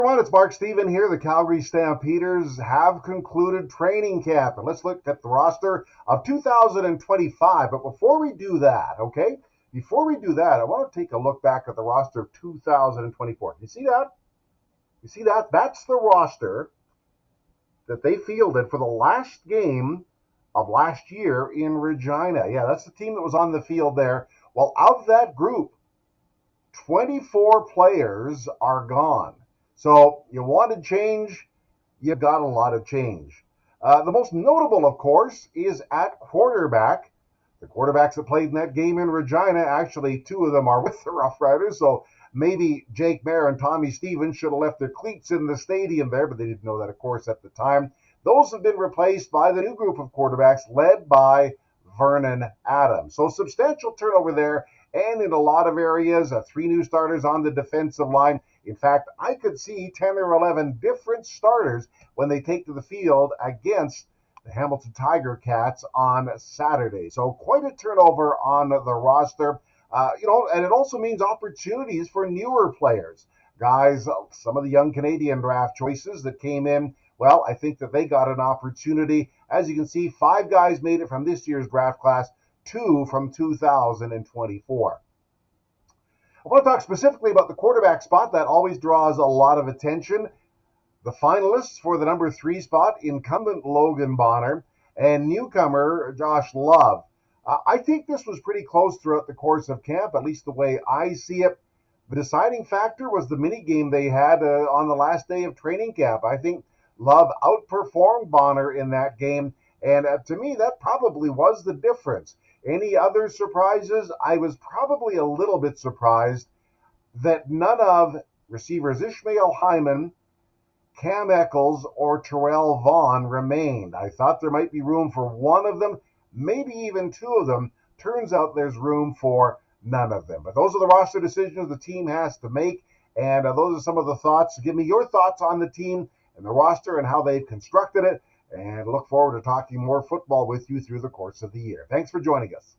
Everyone, it's Mark Steven here. The Calgary Stampeders have concluded training camp, and let's look at the roster of 2025. But before we do that, okay, I want to take a look back at the roster of 2024. You see that? You see that? That's the roster that they fielded for the last game of last year in Regina. Yeah, that's the team that was on the field there. Well, of that group, 24 players are gone. So you wanted change, you got a lot of change. The most notable, of course, is at quarterback. The quarterbacks that played in that game in Regina, actually, two of them are with the Rough Riders, so maybe Jake Mayer and Tommy Stevens should have left their cleats in the stadium there, but they didn't know that, of course, at the time. Those have been replaced by the new group of quarterbacks led by Vernon Adams. So substantial turnover there, and in a lot of areas, three new starters on the defensive line. In fact, I could see 10 or 11 different starters when they take to the field against the Hamilton Tiger Cats on Saturday. So quite a turnover on the roster. And it also means opportunities for newer players. Guys, some of the young Canadian draft choices that came in, well, I think that they got an opportunity. As you can see, 5 guys made it from this year's draft class, 2 from 2024. I want to talk specifically about the quarterback spot. That always draws a lot of attention. The finalists for the number 3 spot, incumbent Logan Bonner and newcomer Josh Love. I think this was pretty close throughout the course of camp, at least the way I see it. The deciding factor was the mini game they had on the last day of training camp. I think Love outperformed Bonner in that game, and to me, that probably was the difference. Any other surprises? I was probably a little bit surprised that none of receivers Ishmael Hyman, Cam Eccles, or Terrell Vaughn remained. I thought there might be room for one of them, maybe even 2 of them. Turns out there's room for none of them. But those are the roster decisions the team has to make, and those are some of the thoughts. Give me your thoughts on the team and the roster and how they've constructed it, and look forward to talking more football with you through the course of the year. Thanks for joining us.